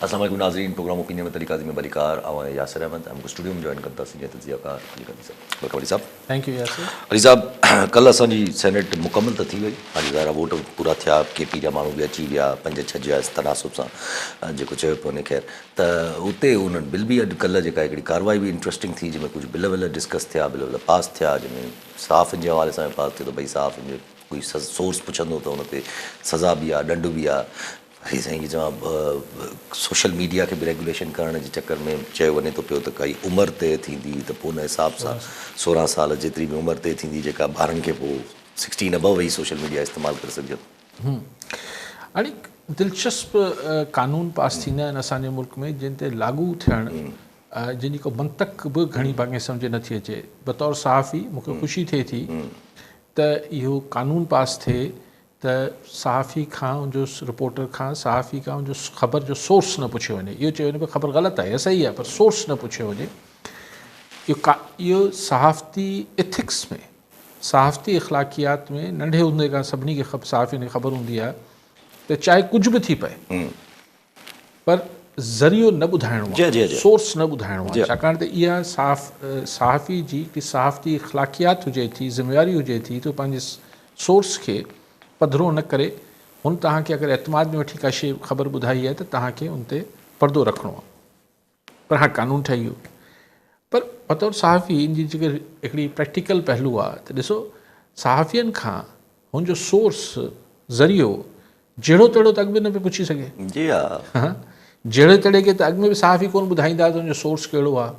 अस्सलाम वालेकुम नाज़रीन, प्रोग्राम ओपिनियन में तरीक़ाज़ी में बलिकार और यासिर अहमद हमको स्टूडियो में जॉइन करता सी तजियाकार अली कदी साहब। अली साहब थैंक यू यासिर। अली साहब, कल असांजी सेनेट मुकम्मल तो थी वई, हाणे ज़ाहिर आहे वोट पूरा थिया, KP जा माण्हू बि अची विया 5-6 जा तनासुब सां जेको चयो पियो वञे। खैर त उते उन्हनि बिल बि अॼु कल्ह जेका हिकिड़ी कार्रवाई बि इंट्रस्टिंग थी, जंहिंमें कुझु बिल विल डिस्कस थिया, बिल विल पास थिया, जंहिंमें साफ़ जे हवाले सां पास थियो त भई साफ़ कोई सोर्स पुछंदो त हुन ते सज़ा बि आहे, ॾंड बि आहे। वरी साईं की चवां सोशल मीडिया के भी रेगुलेशन करण जे चक्कर में चयो वञे थो पियो त काई उमिरि तय थींदी त पोइ उन हिसाब सां 16 साल जेतिरी बि उमिरि तय थींदी जेका ॿारनि खे पोइ 16 अबव ई सोशल मीडिया इस्तेमालु करे सघिजे। हाणे दिलचस्प कानून पास थींदा आहिनि असांजे मुल्क में जिन ते लागू थियणु जिन को मंतक बि घणी भाङे सम्झ नथी अचे। बतौर सहाफ़ी मूंखे ख़ुशी थिए थी त इहो कानून पास थिए त सहाफ़ी खां उनजो रिपोर्टर खां सहाफ़ी खां उनजो ख़बर जो सोर्स न पुछियो वञे। इहो चयो वञे पियो ख़बर ग़लति आहे या सही आहे, पर सोर्स न पुछियो वञे। इहो सहाफ़ती एथिक्स में, सहाफ़ती अख़लाक़ियात में नंढे हूंदे खां सभिनी खे सहाफ़ी खे ख़बर हूंदी आहे त चाहे कुझु बि थी पए पर ज़रियो न ॿुधाइणो आहे, सोर्स न ॿुधाइणो आहे। छाकाणि त इहा सहाफ़ी जी हिकड़ी सहाफ़ती अख़लाक़ियात हुजे थी, ज़िम्मेवारी हुजे थी त पंहिंजे सोर्स खे पधरो न करे हुन तव्हांखे अगरि एतमाद में वठी का शइ ख़बर ॿुधाई आहे त तव्हांखे उन ते पर्दो रखिणो आहे। पर हाणे कानून ठही वियो, पर बतौर सहाफ़ी इन जी जेके हिकिड़ी प्रैक्टिकल पहलू आहे त ॾिसो सहाफ़ियुनि खां हुनजो सोर्स ज़रियो जहिड़ो तहिड़ो त अॻु में न पियो पुछी सघे। जी हा, जहिड़े तहिड़े खे त अॻु में बि सहाफ़ी कोन ॿुधाईंदा त हुनजो सोर्स कहिड़ो आहे,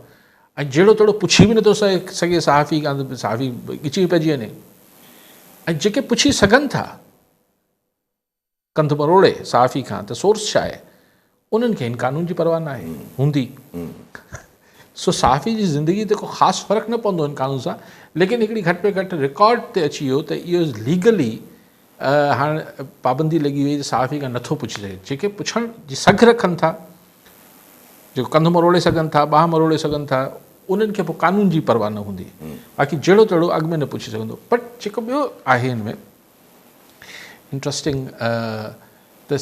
ऐं जहिड़ो तहिड़ो पुछी बि नथो सघे सहाफ़ी खां त सहाफ़ी ॻिची पइजी वञे। ऐं जेके पुछी सघनि था कंध मरोड़े सहाफ़ी खां त सोर्स छा आहे, उन्हनि खे हिन कानून जी परवाह न आहे हूंदी। सो सहाफ़ी जी ज़िंदगी ते को ख़ासि फ़र्क़ु न पवंदो हिन कानून सां, लेकिन हिकिड़ी घटि में घटि रिकॉर्ड ते अची वियो त इहो लीगली हाणे पाबंदी लॻी वई त सहाफ़ी खां नथो पुछी सघे। जेके पुछण जी सघ रखनि था, जेको कंध मरोड़े सघनि था, ॿांह मरोड़े सघनि था, उन्हनि खे पोइ कानून जी परवाह न हूंदी। बाक़ी जहिड़ो तहिड़ो अॻु में न पुछी सघंदो। बट जेको ॿियो आहे हिन में इंट्रस्टिंग त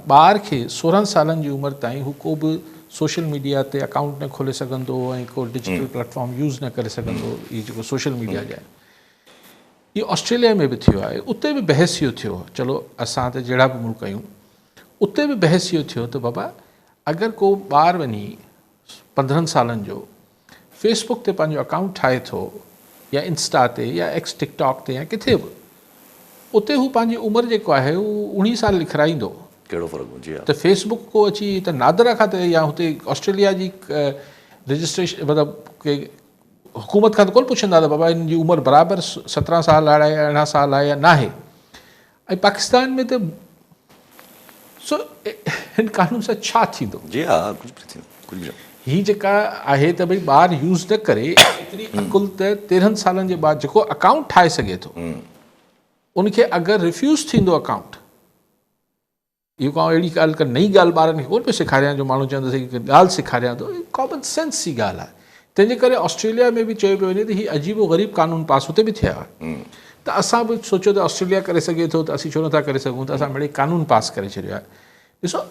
ॿार खे 16 सालनि जी उमिरि ताईं हू को बि सोशल मीडिया ते अकाउंट न खोले सघंदो ऐं को डिजिटल प्लेटफॉर्म यूज़ न करे सघंदो। इहो जेको सोशल मीडिया जा आहिनि, इहो ऑस्ट्रेलिया में बि थियो आहे। उते बि बहस इहो थियो, चलो असां त जहिड़ा बि मुल्क आहियूं, उते बि बहस इहो थियो त बाबा अगरि को ॿारु वञी 15 सालनि जो फेसबुक ते पंहिंजो अकाउंट ठाहे थो या इंस्टा ते या एक्स टिकटॉक ते या किथे बि, उते हू पंहिंजी उमिरि जेको आहे हू 19 साल लिखाराईंदो। कहिड़ो फ़र्क़ु हुजे त फेसबुक को अची त नादरा खां त या हुते ऑस्ट्रेलिया जी रजिस्ट्रेशन मतिलबु के हुकूमत खां त कोन पुछंदा त बाबा हिन जी उमिरि बराबरि 17 साल आहे या 18 साल आहे या न आहे। ऐं पाकिस्तान में त सो हिन कानून सां छा थींदो? जी हा, कुझु बि थींदो, कुझु बि। हीअ जेका आहे त भई ॿारु यूज़ न करे एतिरी अकुल त 13 सालनि जे बाद जेको अकाउंट ठाहे सघे थो उनखे अगरि रिफ्यूज़ थींदो अकाउंट, इहो का अहिड़ी ॻाल्हि का नई ॻाल्हि ॿारनि खे कोन पियो सेखारियां जो माण्हू चवंदुसि की ॻाल्हि सेखारियां थो। कॉमन सेंस जी ॻाल्हि आहे। तंहिंजे करे ऑस्ट्रेलिया में बि चयो पियो वञे त हीअ अजीबो ग़रीब कानून पास हुते बि थिया त असां बि सोचियो त ऑस्ट्रेलिया करे सघे थो त असीं छो नथा करे सघूं, त असां मिड़ई कानून पास करे छॾियो आहे। ॾिसो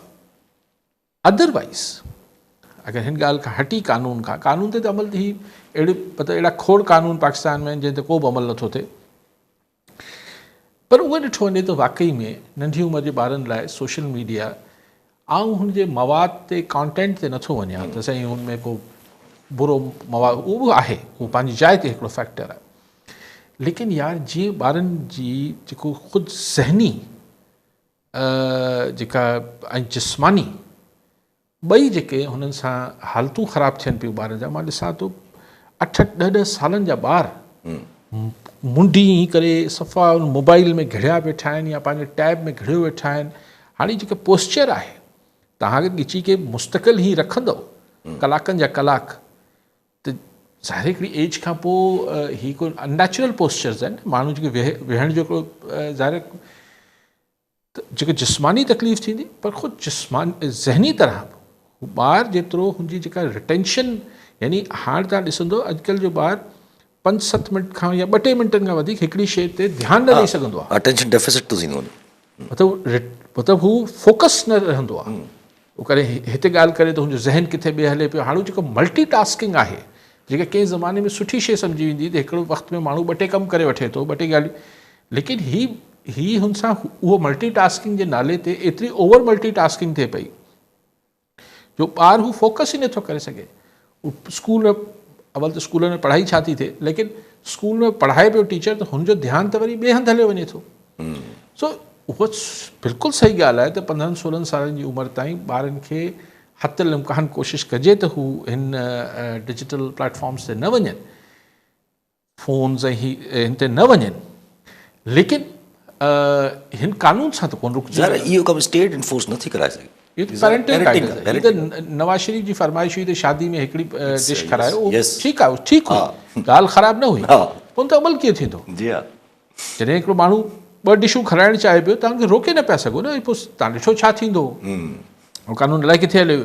अदरवाइज़ अगरि हिन ॻाल्हि खां हटी कानून ते त अमल थी मतिलबु अहिड़ा खोड़ कानून पाकिस्तान में आहिनि जंहिं ते को बि अमल नथो थिए। पर उहो ॾिठो वञे त वाक़ई में नंढी उमिरि जे ॿारनि लाइ सोशल मीडिया ऐं हुनजे मवाद ते कॉन्टेंट ते नथो वञा त साईं हुन में को बुरो मवाद उहो बि आहे, उहो पंहिंजी जाइ ते हिकिड़ो फैक्टर आहे। लेकिन यार जीअं ॿारनि जी जेको ख़ुदि ज़हनी जेका ऐं जिस्मानी ॿई जेके हुननि सां हालतूं ख़राबु थियनि पियूं ॿारनि जा, मां ॾिसां थो 8-10 सालनि जा ॿार मुंडी करे सफ़ा मोबाइल में घिड़िया वेठा आहिनि या पंहिंजे टैब में घिड़ियो वेठा आहिनि। हाणे जेको पोस्चर आहे तव्हांखे ॻिची के मुस्तक़िल ई रखंदव कलाकनि जा कलाक, त ज़ाहिर हिकिड़ी एज खां पोइ ही को अननेचुरल पोस्चर्स आहिनि। माण्हू जेके वेहण जो ज़ाहिर जेको जिस्मानी तकलीफ़ थींदी, पर ख़ुदि ज़हनी तरह ॿार जेतिरो हुनजी जेका रिटेंशन, यानी हाणे तव्हां ॾिसंदो अॼुकल्ह जो ॿारु 5-7 मिंट खां या 2 मिंटनि खां वधीक हिकिड़ी शइ ते ध्यानु न ॾेई सघंदो आहे। अटेंशन डेफिसिट थो थींदो, मतिलबु हू फोकस न रहंदो आहे। उहो करे हिते ॻाल्हि करे त हुनजो ज़हन किथे ॿिए हले पियो। हाणे जेको मल्टीटास्किंग आहे, जेका कंहिं ज़माने में सुठी शइ सम्झी वेंदी त हिकिड़ो वक़्त में माण्हू 2 टे कमु करे वठे थो, 2 टे ॻाल्हियूं, लेकिन ही हुन सां उहो मल्टीटास्किंग जे नाले ते एतिरी ओवर मल्टीटास्किंग थिए पई जो ॿारु हू फोकस ई नथो करे सघे। स्कूल में अवल त स्कूल में पढ़ाई छा थी थिए, लेकिन स्कूल में पढ़ाए पियो टीचर त हुनजो ध्यानु त वरी ॿिए हंधि हलियो वञे थो। सो उहो बिल्कुलु सही ॻाल्हि आहे त 15-16 सालनि जी उमिरि ताईं ॿारनि खे हथ लिमकान कोशिशि कजे त हू हिन डिजिटल प्लेटफॉर्म्स ते न वञनि, फ़ोन्स ऐं हिन ते न वञनि, लेकिन हिन कानून सां त कोन रुकजे। इहो कमु स्टेट इन्फोर्स नथी कराए सघे। पेरेंटल गाइडेंस आहे। त नवाज़ शरीफ़ जी फरमाइश हुई त शादी में हिकिड़ी डिश खारायो, ठीकु आहे, ठीकु हुई, ॻाल्हि ख़राबु न हुई, पोइ त अमल कीअं थींदो? जॾहिं हिकिड़ो माण्हू 2 डिशूं खाराइणु चाहे पियो, तव्हांखे रोके न पिया सघो न, पोइ तव्हां ॾिठो छा थींदो, कानून अलाए किथे हलियो।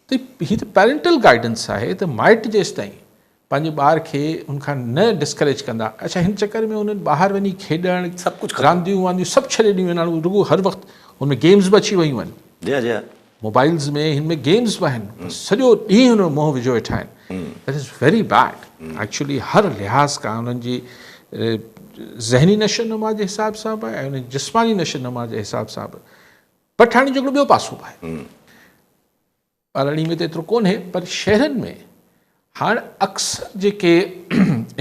त हीअ त पेरेंटल गाइडेंस आहे त माइट जेसि ताईं पंहिंजे ॿार खे उनखां न डिस्करेज कंदा। अच्छा, हिन चकर में उन्हनि ॿाहिरि वञी खेॾणु, सभु कुझु रांदियूं वांदियूं सभु छॾे ॾियूं आहिनि, रुॻो हर वक़्तु हुनमें गेम्स बि अची वयूं आहिनि, मोबाइल्स में हिन में गेम्स बि आहिनि, सॼो ॾींहुं हुन मोह विझो वेठा आहिनि। That is very bed actually, हर लिहाज़ खां उन्हनि जी ज़हनी नशो नुमा जे हिसाब सां बि ऐं उन्हनि जिस्मानी नशो नुमा जे हिसाब सां बि। बट हाणे जो ॿियो पासो बि आहे, ॿारणी में त एतिरो कोन्हे, पर शहरनि में हाणे अक्सर जेके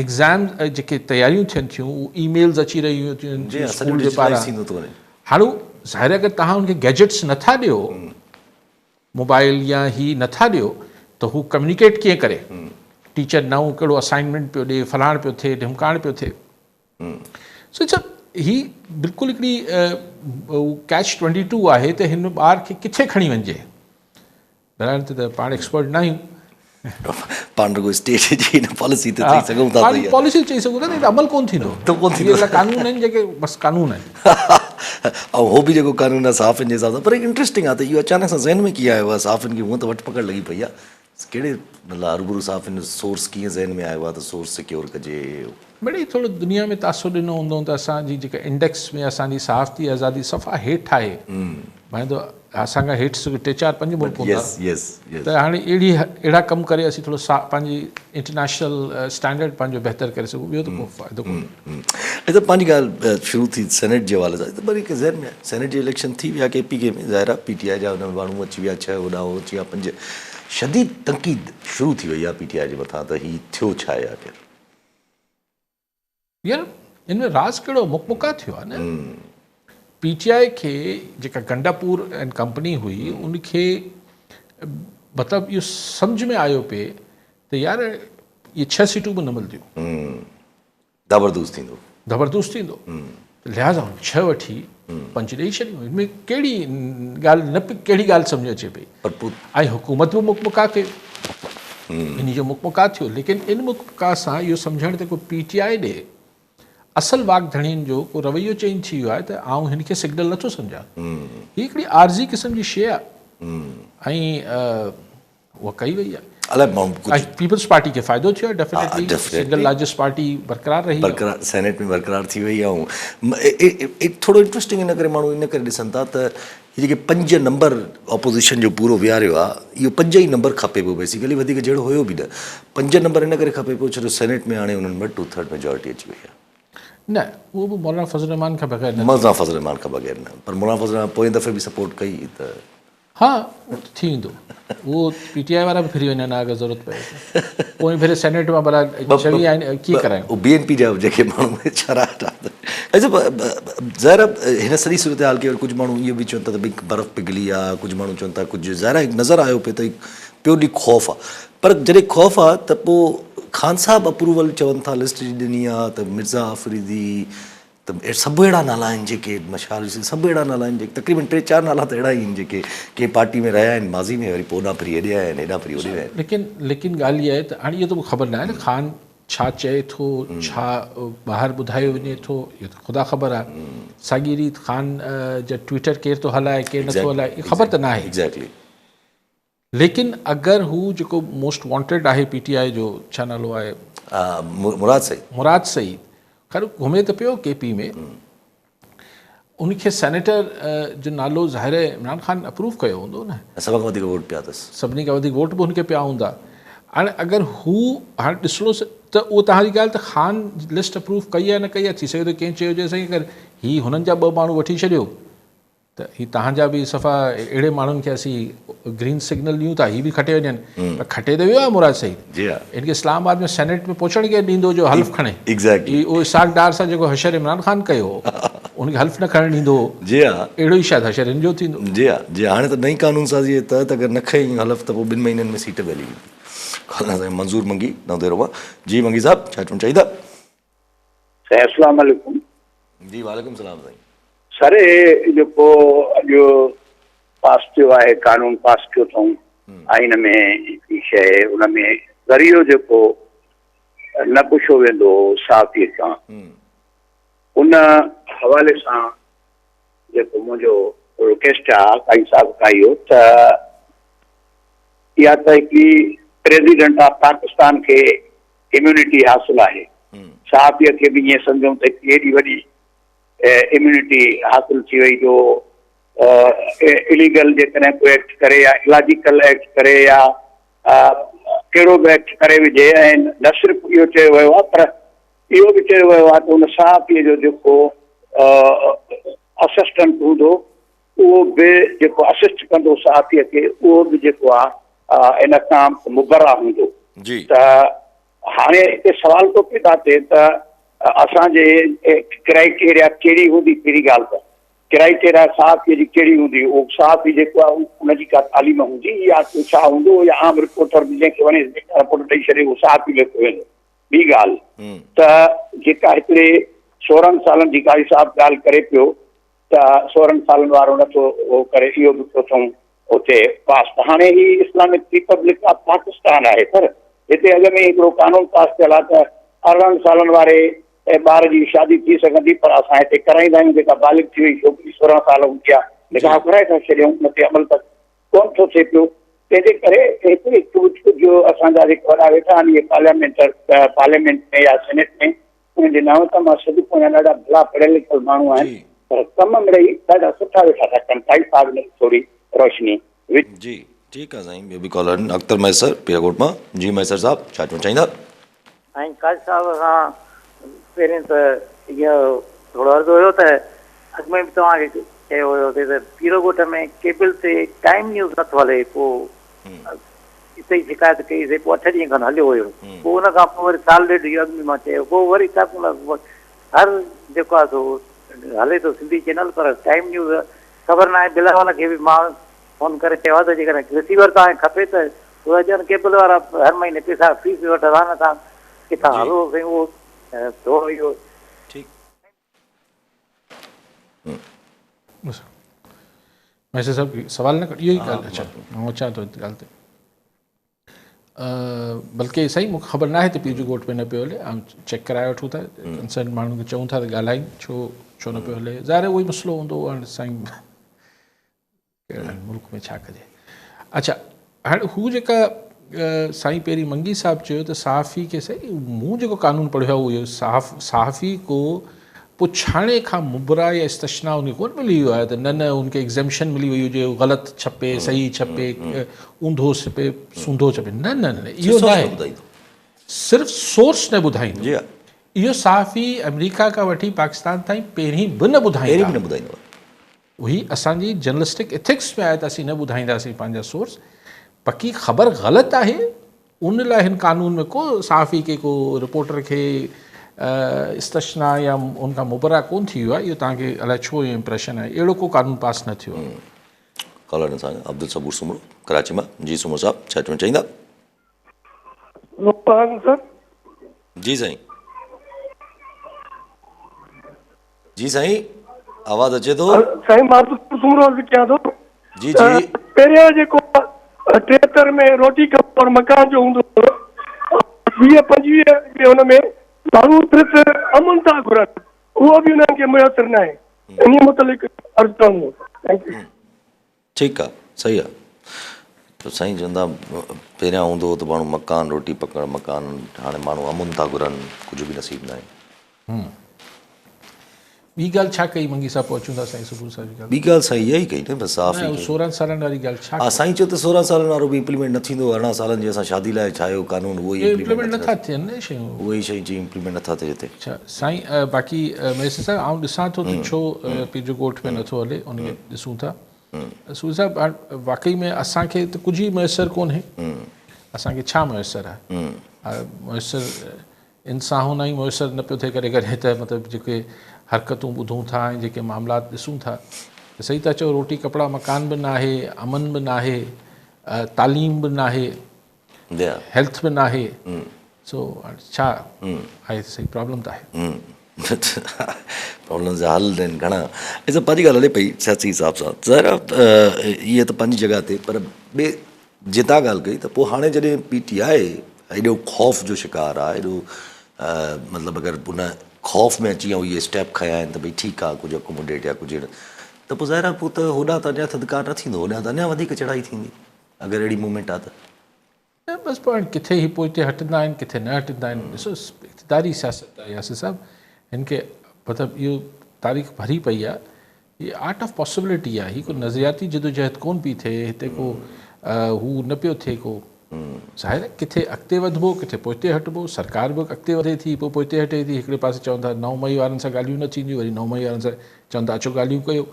एग्ज़ाम जेके तयारियूं थियनि थियूं, उहे ईमेल्स अची रहियूं थियूं स्कूल जे पारां। हाणे ज़ाहिर अगरि तव्हां हुनखे गैजेट्स नथा ॾियो, मोबाइल या ही नथा ॾियो, त हू कम्युनिकेट कीअं करे? टीचर नओं कहिड़ो असाइनमेंट पियो ॾिए, फलाण पियो थिए, ढिमकाइण पियो थिए। सो ही बिल्कुलु हिकिड़ी catch-22 आहे त हिन ॿार खे किथे खणी वञिजे। दराण त पाण एक्सपर्ट न आहियूं, पाण रुॻो स्टेट जी पॉलिसी ते चई सघूं था, पॉलिसी चई सघूं था, अमल कोन थींदो, कानून आहिनि जेके बसि कानून आहिनि। ऐं उहो बि जेको कानून आहे साफ़िन जे हिसाब सां। पर इंट्रस्टिंग आहे त इहो अचानक सां ज़हन में कीअं आयो आहे साफ़िन खे? हूअं त वटि पकड़ लॻी पई आहे, कहिड़े मतिलबु हरभरू साफ़िन सोर्स कीअं ज़हन में आयो आहे त सोर्स सिक्योर कजे? मिड़ई थोरो दुनिया में तासुर ॾिनो हूंदो त असांजी जेका इंडेक्स में असांजी सहाफ़ती आज़ादी सफ़ा हेठि आहे, माने त असांखां हेठि 3-4-5 मुल्क हूंदा, त हाणे अहिड़ा कमु करे असीं थोरो पंहिंजी इंटरनेशनल स्टैंडर्ड पंहिंजो बहितर करे सघूं, ॿियो त को फ़ाइदो कोन्हे। त पंहिंजी ॻाल्हि शुरू थी सेनेट जे हवाले सां, त वरी हिकु ज़हन में सेनेट जी इलेक्शन थी विया KPK में, ज़ाहिर आहे PTI जा हुन माण्हू अची विया, 6 होॾा हो अची विया 5, शदीद तनक़ीद शुरू थी वई आहे PTI जे मथां त हीउ थियो छा आहे आख़िर? यार हिन में राज़ कहिड़ो मुकमुका थियो आहे न। PTI खे जेका गंडापुर एंड कंपनी हुई, उनखे मतिलबु इहो सम्झ में आयो पिए त यार इहे 6 सीटूं बि न मिलंदियूं, ज़बरदस्त थींदो, लिहाज़ा 6 वठी 5 ॾेई छॾियूं। हिन में कहिड़ी ॻाल्हि न, कहिड़ी ॻाल्हि सम्झ अचे पई? ऐं हुकूमत बि मुकमुका कयो, इन जो मुकमुका थियो, लेकिन इन मुकमुका सां इहो सम्झण ते को PTI ॾे असल वागधड़ियुनि जो को रवैयो चेंज थी वियो आहे त आउं हिन खे सिग्नल नथो सम्झां। हीअ हिकिड़ी आर्ज़ी क़िस्म जी शइ आहे, ऐं उहा कई वई आहे। पीपल्स पार्टी खे फ़ाइदो थियो आहे, डेफिनेटली सिंगल लार्जेस्ट पार्टी बरक़रार रही, सेनेट में बरक़रार थी वई आहे। थोरो इंट्रस्टिंग इन करे माण्हू इन करे ॾिसनि था त हीअ जेके 5 नंबर ऑपोज़िशन जो पूरो विहारियो आहे, इहो 5 ई नंबर खपे पियो, बेसिकली वधीक जहिड़ो हुयो बि न। 5 नंबर इन करे खपे पियो छो जो सेनेट में हाणे उन्हनि वटि 2/3 मेजॉरिटी अची वई आहे। न, उहो बि मौलाना फज़ल रहमान खां बग़ैर न, मौलाना फज़ल रहमान खां बग़ैर न, पर मौलाना फज़ल रहमान पोइ दफ़े बि सपोर्ट कई त हा थी वेंदो, उहो PTI वारा बि फिरी वञनि अगरि ज़रूरत पए त। पोइ भेरे सेनेट मां भला चवी आहिनि, कीअं करायूं? BNP जा जेके माण्हू शरारत आहे। ज़ाहिर हिन सॼी सूरत हाल खे कुझु माण्हू इहो बि चवनि था त भई बर्फ़ पिघली आहे, कुझु माण्हू चवनि था कुझु, ज़ाहिर नज़र आयो पिए त पियो ॾींहुं ख़ौफ़ आहे। पर जॾहिं ख़ौफ़ आहे त पोइ खान साहब अप्रूवल चवनि था, लिस्ट जी ॾिनी आहे त मिर्ज़ा आफ़रीदी, त सभु अहिड़ा नाला आहिनि जेके मशाल, सभु अहिड़ा नाला आहिनि जेके तक़रीबन 3-4 नाला त अहिड़ा ई आहिनि जेके कंहिं पार्टी में रहिया आहिनि माज़ी में, वरी पोइ ओॾां फिरी हेॾे आया आहिनि, हेॾां फिरी होॾे आया आहिनि। लेकिन ॻाल्हि इहा आहे त हाणे इहो त मूंखे ख़बर न आहे न खान छा चए थो, छा ॿाहिरि ॿुधायो वञे थो, इहो त ख़ुदा ख़बर आहे। साॻी रीति खान जा ट्विटर केरु थो हलाए केरु नथो हलाए, इहा ख़बर त न आहे एग्ज़ैक्टली। लेकिन अगरि हू जेको मोस्ट वॉन्टेड आहे PTI जो, छा नालो आहे, मुराद सईद, ख़ैर घुमे त पियो KP में, उनखे सेनेटर जो नालो ज़ाहिर आहे इमरान ख़ान अप्रूव कयो हूंदो न, सभ खां वधीक वोट पिया अथसि। सभिनी खां वधीक वोट बि हुनखे पिया हूंदा। हाणे अगरि हू हाणे ॾिसणोसि त उहो तव्हांजी ॻाल्हि त ख़ान लिस्ट अप्रूव कई आहे न कई आहे, थी सघे थो कंहिं चयो हुजे साईं अगरि हीअ हुननि जा 2 माण्हू वठी छॾियो त हीअ तव्हांजा बि सफ़ा अहिड़े माण्हुनि खे असीं ग्रीन सिग्नल ॾियूं था, हीअ बि खटे वञनि, पर खटे त वियो आहे मुराद सईद। जी हा, इनखे इस्लामाबाद में सेनेट में पहुचण केरु ॾींदो जो हल्फ़ खणे? एग्ज़ैक्टली। उहो इसाक डार सां जेको हशर इमरान ख़ान कयो उनखे हल्फ़ न खणणु ॾींदो, जी हा, अहिड़ो ई शायदि हशर हिन जो थींदो। जी हा, जी हाणे त नई कानून साज़ी जे तहत अगरि न खई हलफ़ त पोइ 2 महीननि में सीट बि हली वेंदी। खाना साईं मंज़ूर मंगी नवदेरो मां। जी मंगी साहब छा चवणु चाहींदा? अस्सलाम वालेकुम। जी वालेकुम सलाम साईं। सर हे जेको अॼु पास थियो आहे, कानून पास कयो अथऊं आइन में हिकिड़ी शइ, उन में ज़रियो जेको न पुछियो वेंदो साफ़ी खां, उन हवाले सां जेको मुंहिंजो रिक्वेस्ट आहे काई साहब का इहो त इहा त हिकिड़ी प्रेसिडेंट ऑफ पाकिस्तान खे इम्यूनिटी हासिल आहे, साफ़ीअ खे बि ईअं सम्झूं त एॾी वॾी इम्यूनिटी हासिल थी वई जो इलीगल जेकॾहिं कोई एक्ट करे या इलॉजिकल एक्ट करे या कहिड़ो बि एक्ट करे विझे, ऐं न सिर्फ़ु इहो चयो वियो आहे पर इहो बि चयो वियो आहे त उन साफ़ीअ जो जेको असिस्टेंट हूंदो उहो बि जेको असिस्ट कंदो साफ़ीअ खे, उहो बि जेको आहे इन खां मुबरा हूंदो। जी त हाणे हिते सवाल थो पैदा थिए त असांजे क्राइटेरिया कहिड़ी हूंदी, कहिड़ी ॻाल्हि त क्राइटेरिया साफ़ीअ जी कहिड़ी हूंदी, उहो साफ़ी जेको आहे उनजी का तालीम हूंदी या छा हूंदो, या आम रिपोर्टर जंहिंखे वणे रिपोर्ट ॾेई छॾे उहो साफ़ी लिखियो वेंदो। ॿी ॻाल्हि त जेका हिकिड़े 16 सालनि जी कारी साहब ॻाल्हि करे पियो त 16 सालनि वारो नथो उहो करे, इहो बि पियो अथऊं उते पास। त हाणे ही इस्लामिक रिपब्लिक ऑफ पाकिस्तान आहे, पर हिते अॻ में हिकिड़ो कानून पास थियल आहे त 18 सालनि वारे ॿार जी शादी थी सघंदी, पर असां हिते कराईंदा आहियूं जेका बालिग थी वई छोकिरी 16 साल हूंदी आहे, निकाह कराए था छॾियूं, उन ते अमल त कोन थो थिए पियो। तंहिंजे करे हिकिड़ी जो असांजा जेके वॾा वेठा आहिनि इहे पार्लियामेंट में या सेनेट में, उनजे नाम त मां सॼो पंहिंजा ॾाढा भला पढ़ियल लिखियल माण्हू आहिनि, पर कम मिड़ई ॾाढा सुठा वेठा था कनि, काई साहब में थोरी रोशनी। जी ठीकु आहे साईं। ॿियो बि कॉलर आहिनि। अख्तर मैसर पियाकोट मां। जी मैसर साहब छा चवणु चाहींदा? ऐं काज साहब खां पहिरियों त इहो थोरो अर्ज़ु हुयो त अॻु में बि तव्हांखे चयो हुयो त पीरोगोट में केबल ते टाइम न्यूज़ नथो हले, पोइ हिते ई शिकायत कईसीं, पोइ 8 ॾींहं खनि हलियो हुयो, पोइ उन खां पोइ वरी साल ॾेढ इहो अॻु में मां चयो, पोइ वरी हर जेको आहे सो हले थो सिंधी चैनल, पर टाइम न्यूज़ ख़बर न आहे। बिलावल खे बि मां फ़ोन करे चयो आहे त जेकॾहिं रिसीवर तव्हांखे खपे त उहे ॼण केबल वारा हर महीने पैसा फीस वठंदा न, तव्हां किथां हलो साईं, उहो थोरो इहो मैसेज साहब सवाल न इहो ई ॻाल्हि। अच्छा मां अचां थो ॻाल्हि ते, बल्कि साईं मूंखे ख़बर न आहे त पीजू गोट में न पियो हले, ऐं चेक कराए वठूं था, कंसर्न माण्हू खे चऊं था त ॻाल्हायूं छो न पियो हले, ज़ाहिर उहो ई मसइलो हूंदो हाणे साईं मुल्क में छा कजे। अच्छा हाणे हू जेका साईं पहिरीं मंगी साहब चयो त सहाफ़ी खे, साईं मूं जेको कानून पढ़ियो आहे उहो सहाफ़ी को पुछाणे खां मुबरा या इस्तशना उनखे कोन मिली वियो आहे त न उनखे एग्ज़ेम्पशन मिली वई हुजे, ग़लति छपे सही छपे, ऊंधो छपे सूंधो छपे, न इहो न आहे, सिर्फ़ु सोर्स न ॿुधाईंदो। इहो सहाफ़ी अमेरिका खां वठी पाकिस्तान ताईं पहिरीं बि न ॿुधाईंदो, उही असांजी जर्नलिस्टिक एथिक्स में आहे त असीं न ॿुधाईंदासीं पंहिंजा सोर्स। बाक़ी ख़बर ग़लति आहे उन लाइ हिन कानून में को सहाफ़ी खे को रिपोर्टर खे इस्तशना या उनखां मुबरा कोन थी वियो आहे। इहो तव्हांखे अलाए छो इहो इम्प्रेशन आहे, अहिड़ो को कानून पास न थियो आहे। कॉलर असांजा अब्दुल सबूर सुमर कराची मां। जी सुमर साहब छा चवणु चाहींदा? जी साईं। जी साईं आवाज़ अचे थो? साईं मां सुमर अर्ज़ु कयां थो। जी जी। पहिरियां जेको 73 में रोटी कप और मकान जो हूंदो हो, 20-25 हुन में माण्हू सिर्फ़ु अमन था घुरनि, उहो बि उन्हनि खे मुयसरु न आहे। इन मुतलिक़ अर्ज़ु करणो। Thank U. ठीकु आहे, सही आहे। त साईं चवंदा पहिरियां हूंदो हो त माण्हू मकान रोटी पकड़ मकान, हाणे माण्हू अमुन था घुरनि, कुझु बि नसीब न आहे। ॿी ॻाल्हि छा कई मंगी साहब पहुचूं था साईं सुबुह साहिब जी ॻाल्हि ॿी ॻाल्हि साईं इहा ई कई न बसि साफ़ ई कई। 16 सालनि वारी ॻाल्हि छा हा साईं चयो त 16 सालनि वारो बि इम्प्लीमेंट न थींदो, 18 सालनि जे असां शादी लाइ ठाहियो कानून, उहो ई इम्प्लीमेंट नथा थियनि न शयूं। उहे ई शयूं जी इम्प्लीमेंट नथा थिए हिते। अच्छा साईं बाक़ी महेश साहब आउं ॾिसां थो त छो पंहिंजो ॻोठ में नथो हले, उनखे ॾिसूं था। सूर साहिब हाणे वाक़ई में असांखे त कुझु ई मुयसरु कोन्हे, असांखे छा मुयसरु आहे? मुयसरु इंसां हुन ई मुयसरु न पियो थिए करे कॾहिं त मतिलबु जेके हरकतूं ॿुधूं था ऐं जेके मामलात ॾिसूं था त सही था चओ, रोटी कपिड़ा मकान बि न आहे, अमन बि न आहे, तालीम बि न आहे, हेल्थ बि न आहे। सो छा आहे सही प्रॉब्लम त आहे। प्रॉब्लम जा हल आहिनि घणा। हे सभु पंहिंजी ॻाल्हि हले पई सियासी हिसाब सां ज़रा इहे त पंहिंजी जॻह ते, पर ॿिए जितां ॻाल्हि कई त पोइ हाणे जॾहिं PTI एॾो ख़ौफ़ जो शिकार आहे, एॾो मतिलबु अगरि उन ख़ौफ़ में अची ऐं इहे स्टेप खयां आहिनि त भई ठीकु आहे कुझु अकोमोडेट या कुझु त पोइ ज़ाहिर आहे पोइ त होॾां त अञा थधिकार न थींदो, होॾां त अञा वधीक चढ़ाई थींदी अगरि अहिड़ी मूवमेंट आहे त। बसि पोइ किथे ई पोइ हिते हटंदा आहिनि, किथे न हटंदा आहिनि। ॾिसो इक़्तिदारी सियासत आहे यासिर साहिबु, हिन खे मतिलबु इहो तारीख़ भरी पई आहे, हीअ आर्ट ऑफ पॉसिबिलिटी आहे, हीअ को नज़रियाती जदोजहद कोन पई थिए हिते, को हू न पियो थिए को। ज़ाहिर आहे किथे अॻिते वधिबो, किथे पोइते हटिबो, सरकार बि अॻिते वधे थी पोइ पोइते हटे थी। हिकिड़े पासे चवनि था 9 मई वारनि सां ॻाल्हियूं न थींदियूं, वरी 9 मई वारनि सां चवनि था अचो ॻाल्हियूं कयो।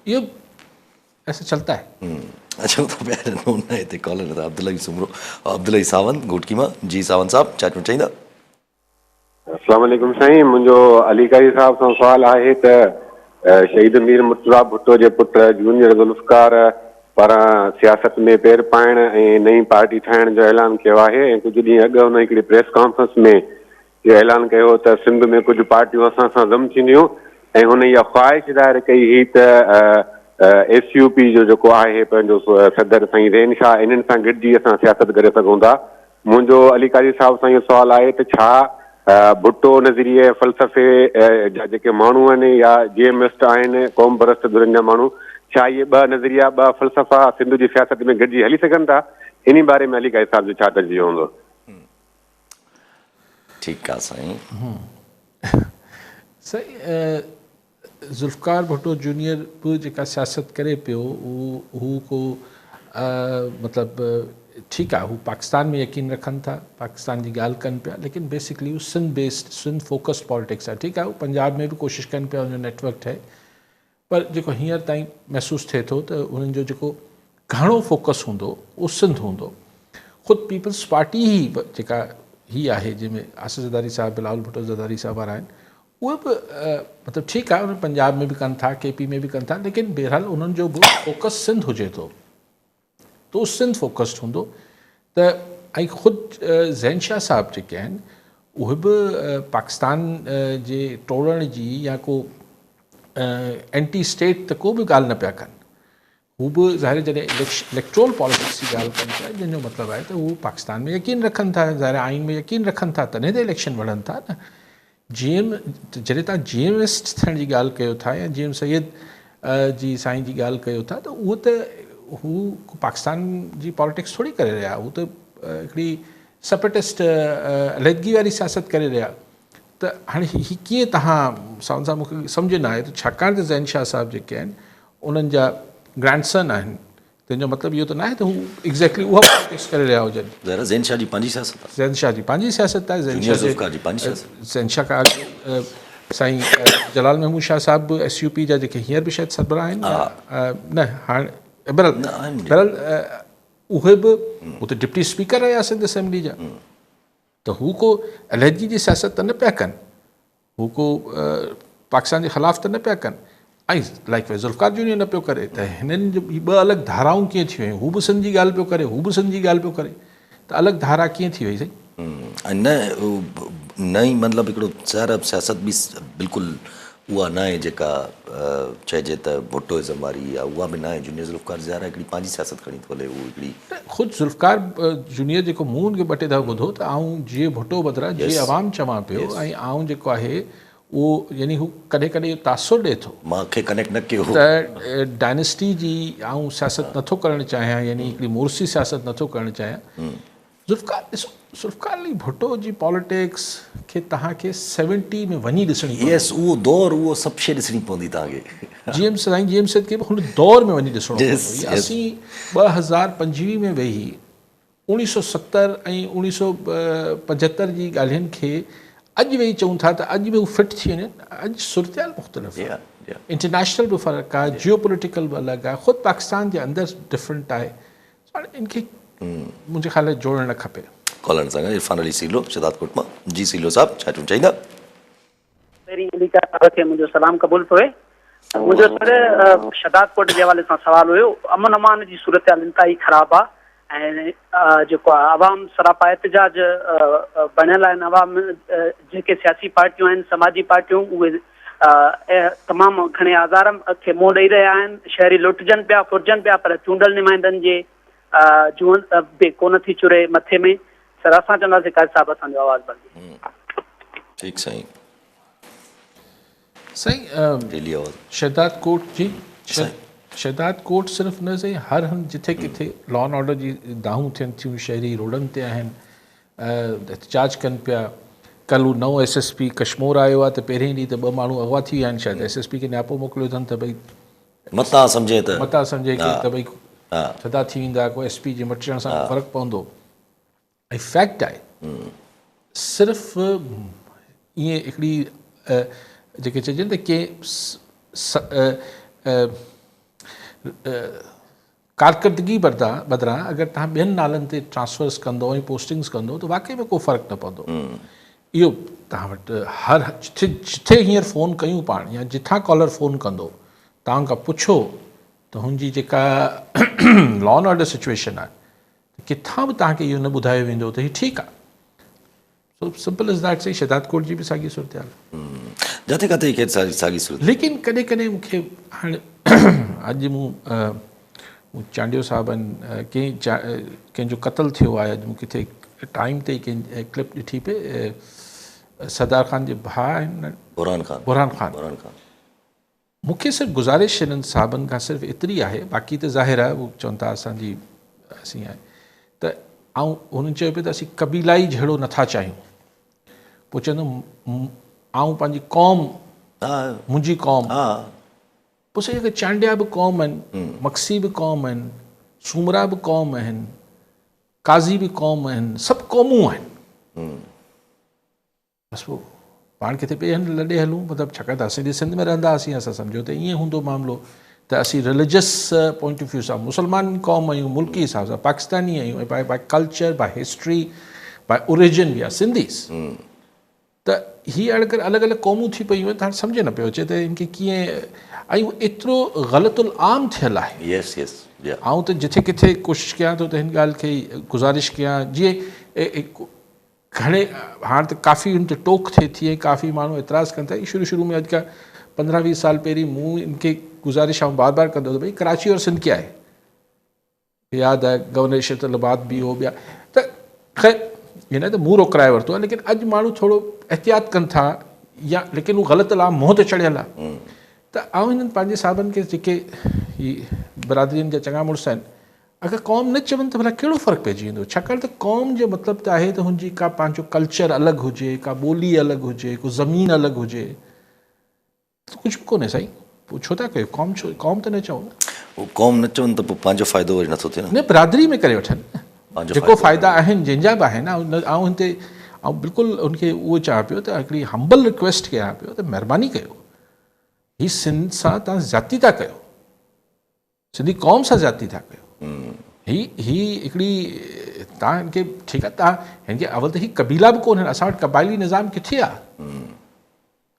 इहो ऐसे चलता है। अच्छा तो प्यारे नोना हिते कॉलर था अब्दुल्ला सुमरो, अब्दुल्ला सावंत घोटकी मां। जी सावंत साहब छा चवणु चाहींदा? अस्सलाम वालेकुम साईं, मुंहिंजो अली कारी साहब सां सुवाल आहे त शहीद मीर मुर्तज़ा भुट्टो जे पुट जूनियर ज़ुल्फ़कार पारां सियासत में पेर पाइण ऐं नई पार्टी ठाहिण जो ऐलान कयो आहे। ऐं कुझु ॾींहं अॻु हुन हिकिड़ी प्रेस कॉन्फ्रेंस में इहो ऐलान कयो त सिंध में कुझु पार्टियूं असां सां ज़म थींदियूं, ऐं हुन इहा ख़्वाहिश ज़ाहिर कई हुई त SUP जो जेको आहे पंहिंजो सदर साईं ज़ैन शाह, इन्हनि सां गॾिजी असां सियासत करे सघूं था। मुंहिंजो अली कारी साहब सां इहो सुवालु आहे त छा भुट्टो नज़रिए फ़लसफ़े जा जेके माण्हू आहिनि या GMist आहिनि, क़ौम परस्त धुरनि जा माण्हू, छा इहे ॿ नज़रिया ॿ फ़लसफ़ा सिंध जी सियासत में गॾिजी हली सघनि था? इन बारे में अली कारी साहब जो छा तर्जीह हूंदो? ठीकु आहे साईं। सही ज़ुल्फ़कार भुट्टो जूनियर बि जेका सियासत करे पियो, हू को मतिलबु ठीकु आहे, हू पाकिस्तान में यकीन रखनि था, पाकिस्तान जी ॻाल्हि कनि पिया, लेकिन बेसिकली हू Sindh based, Sindh focused politics आहे। ठीकु आहे, हू पंजाब में बि कोशिशि कनि पिया हुनजो नेटवर्क ठहे, पर जेको हींअर ताईं महसूसु थिए थो त उन्हनि जो जेको घणो फोकस हूंदो उहो सिंध हूंदो। ख़ुदि पीपल्स पार्टी ई जेका ही आहे जंहिंमें आसिफ़ ज़रदारी साहिब, बिलावल भुट्टो ज़रदारी साहिब वारा आहिनि, उहे बि मतिलबु ठीकु आहे, उन पंजाब में बि कनि था, KP में बि कनि था, लेकिन बहरहाल उन्हनि जो बि फोकस सिंध हुजे थो, तो सिंध फोकस्ड हूंदो। त ऐं ख़ुदि ज़ैन शाह साहिब जेके आहिनि उहे बि पाकिस्तान जे टोड़ण जी या को एंटी स्टेट त को बि ॻाल्हि न पिया कनि। हू बि ज़ाहिर जॾहिं इलेक्ट्रोल पॉलिटिक्स जी ॻाल्हि कनि पिया, जंहिंजो मतिलबु आहे त हू पाकिस्तान में यकीन रखनि था, ज़ाहिर आइन में यकीन रखनि था, तॾहिं त इलेक्शन लड़नि था न। जॾहिं तव्हां GMist थियण जी ॻाल्हि कयो था या GM सैयद जी साईं जी ॻाल्हि कयो था, त उहो त हू पाकिस्तान जी पॉलिटिक्स थोरी करे रहिया, हू त हिकिड़ी सेपरेटिस्ट अलहदगी वारी सियासत करे रहिया। त हाणे हीअ कीअं तव्हां सावंत साहब मूंखे सम्झ न आहे, त छाकाणि त ज़ैन शाह साहिब जेके आहिनि उन्हनि जा ग्रैंडसन आहिनि, तंहिंजो मतिलबु इहो त न आहे त हू एक्ज़ैक्टली उहा पॉलिटिक्स करे रहिया हुजनि। ज़ैन शाह जी पंहिंजी सियासत आहे, ज़ैन शाह जी पंहिंजी सियासत आहे, ज़ैन शाह का साईं जलाल महमूद शाह साहिब बि SUP जा जेके हींअर बि शायदि सरबराह आहिनि न, हाणे बहरहाल उहे बि हू त डिप्टी स्पीकर रहिया सिंध असेंबली जा, त हू को अलहदगी जी सियासत त न पिया कनि, हू को पाकिस्तान जे ख़िलाफ़ त न पिया कनि, ऐं लाइक ज़ुल्फ़कार जूनियर न पियो करे। त हिननि जो ॿ अलॻि धाराऊं कीअं थी वियूं? हू बि सिंध जी ॻाल्हि पियो करे, हू बि सिंध जी ॻाल्हि पियो करे, त अलॻि धारा कीअं थी वई साईं? न ई मतिलबु हिकिड़ो ज़ाहिर सियासत बि बिल्कुलु उहा न आहे जेका चइजे त भुट्टोइज़म वारी, या उहा बि न आहे। जूनियर ज़ुल्फ़कार ज़ाहिर हिकिड़ी पंहिंजी सियासत खणी थो हले, उहो हिकिड़ी ख़ुदि ज़ुल्फ़कार जूनियर जेको मूं हुनखे ॿ टे दफ़ा ॿुधो त आऊं जीअं भुट्टो बदिरां जीअं आवाम चवां पियो, ऐं आऊं जेको आहे उहो यानी हू कॾहिं कॾहिं तासुर ॾिए थो, मूंखे कनेक्ट न कयो त डायनेस्टी जी आऊं सियासत नथो करणु चाहियां, यानी हिकिड़ी मोरसी सियासत नथो करणु चाहियां। ज़ुल्फ़िकार अली भुट्टो जी पॉलिटिक्स खे तव्हांखे 70 में वञी ॾिसणी यस उहो दौर उहो सभु शइ ॾिसणी पवंदी तव्हांखे जीएम सैद खे बि हुन दौर में वञी ॾिसणो Yes, पवंदो। yes. असीं 2025 में वेही 1970 ऐं 1975 जी ॻाल्हियुनि खे अॼु वेही चऊं था त अॼु बि हू फिट थी वञनि। अॼु सूरत मुख़्तलिफ़ Yeah, yeah. इंटरनेशनल बि फ़र्क़ु आहे, जियो पोलिटिकल बि अलॻि आहे, ख़ुदि पाकिस्तान जे अंदरि डिफरेंट आहे। हाणे इनखे मुंहिंजे ख़्याल में जोड़णु न खपे। कॉलर सां इरफान अली सीलो शहदादकोट मां। जी सीलो साहब छा चवणु चाहींदा? पहिरीं अलीका साहब खे मुंहिंजो सलाम क़बूल पवे। मुंहिंजो सर शहदादकोट जे हवाले सां सवाल हुयो। अमन अमान जी सूरत इंतहाई ख़राब आहे ऐं जेको आहे अवाम सरापा एहतजाज बणियल आहिनि। अवाम जेके सियासी पार्टियूं आहिनि, समाजी पार्टियूं, उहे तमामु घणे आज़ार खे मुंहुं ॾेई रहिया आहिनि। शहरी लुटजनि पिया, फुरजनि पिया, पर चूंडल नुमाइंदनि जे जूं बि कोन थी चुरे मथे में। सर असां चवंदासीं काज़ी साहब असांजो आवाज़ बंदि। ठीकु साईं। साईं शहदाद कोट जी शहदाद कोट सिर्फ़ु न साईं, हर हंधि जिथे किथे लॉ एंड ऑर्डर जी दाहूं थियनि थियूं, शहरी रोडनि ते आहिनि, एहतजाज कनि पिया। कल हू नओं SSP कश्मीर आयो आहे त पहिरें ॾींहुं त 2 माण्हू अगवा थी विया आहिनि। शायदि SSP खे न्यापो मोकिलियो अथनि त भई मता सम्झे त भई सदा थी वेंदा, को SP जे मटण सां फ़र्क़ु पवंदो। ऐं फैक्ट आहे सिर्फ़ु ईअं हिकिड़ी जेके चइजनि त के कारकर्दगी बदिरां अगरि तव्हां ॿियनि नालनि ते ट्रांसफर्स कंदो ऐं पोस्टिंग्स कंदो त वाक़ई में को फ़र्क़ु न पवंदो। इहो तव्हां वटि हर जिथे हींअर फ़ोन कयूं पाण या जिथां कॉलर फ़ोन कंदो तव्हां खां पुछो त हुनजी जेका लॉ एंड ऑर्डर सिचुएशन आहे किथां बि तव्हांखे इहो न ॿुधायो वेंदो त हीउ ठीकु आहे। So simple is that. सही शहदाद कोट जी बि साॻी सूरत हाल जिथे किथे साॻी सूरत। लेकिन कॾहिं कॾहिं मूंखे हाणे अॼु मूं चांडियो साहब आहिनि कंहिंजो क़तलु थियो आहे। अॼु मूं किथे टाइम ते कंहिं क्लिप ॾिठी पे सरदार ख़ान जे भाउ आहिनि बुरहान ख़ान। मूंखे सिर्फ़ु गुज़ारिश हिननि साहबनि खां सिर्फ़ु एतिरी आहे, बाक़ी त ज़ाहिर आहे उहो चवनि था असीं आहे त ऐं हुननि चयो पियो त असीं कबीलाई जहिड़ो नथा चाहियूं। पोइ चवंदुमि आऊं पंहिंजी क़ौम, मुंहिंजी क़ौम। पोइ सही आहे चांडिया बि क़ौम आहिनि, मक्सी बि क़ौम आहिनि, सूमरा बि क़ौम आहिनि, काज़ी बि क़ौम आहिनि, सभु क़ौमूं आहिनि। बसि पोइ पाण किथे ॿिए हंधि लॾे हलूं, मतिलबु छाकाणि त असीं सिंध में रहंदा हुआसीं, असां सम्झो त ईअं हूंदो मामिलो त असीं रिलीजियस पॉइंट ऑफ व्यू सां मुस्लमान क़ौम आहियूं, मुल्की हिसाब सां पाकिस्तानी आहियूं, ऐं by culture, by history, by origin बि आहे सिंधीस। त हीअ अगरि अलॻि अलॻि क़ौमूं थी पयूं आहिनि त हाणे सम्झ न पियो अचे त इनखे कीअं, ऐं एतिरो ग़लतुल आम थियल आहे। आऊं त जिथे किथे कोशिशि कयां थो त हिन ॻाल्हि खे गुज़ारिश कयां, जीअं घणे हाणे त काफ़ी हुन ते टोक थिए थी ऐं काफ़ी माण्हू एतिराज़ कनि था। शुरू में अॼु खां 15-20 साल पहिरीं मूं इनखे गुज़ारिश बार बार कंदो त भई कराची और सिंध क्या आहे। यादि आहे गवर्नर शतलबाद बि हो ॿिया त ख़ैर ईअं न त मूं रोकराए वरितो आहे, लेकिन अॼु माण्हू थोरो एहतियात कनि था या, लेकिन उहो ग़लति लाइ मुंहं ते चढ़ियल आहे। त आउं हिननि पंहिंजे साहबनि खे जेके ही बिरादरियुनि जा चङा मुड़ुस आहिनि, अगरि क़ौम न चवनि त भला कहिड़ो फ़र्क़ु पइजी वेंदो। छाकाणि त क़ौम जो मतिलबु त आहे त हुनजी का पंहिंजो कल्चर अलॻि हुजे, का ॿोली अलॻि हुजे, को ज़मीन अलॻि हुजे, कुझु बि कोन्हे साईं। पोइ छो था कयो क़ौम त न चओ न। क़ौम न चवनि त पोइ पंहिंजो फ़ाइदो वरी नथो थिए न, बिरादरी में करे वठनि जेको फ़ाइदा आहिनि जंहिंजा बि आहिनि। ऐं हिते ऐं बिल्कुलु उनखे उहो चाहियां पियो त हिकिड़ी हम्बल रिक्वेस्ट कयां पियो त महिरबानी कयो, हीअ सिंध सां तव्हां ज़्यादती था कयो, सिंधी क़ौम सां ज़्यादती था कयो। ही हिकिड़ी तव्हां हिनखे ठीकु आहे, तव्हां हिनखे अवल त ही कबीला बि कोन्हनि। असां वटि क़बाइली निज़ाम किथे आहे?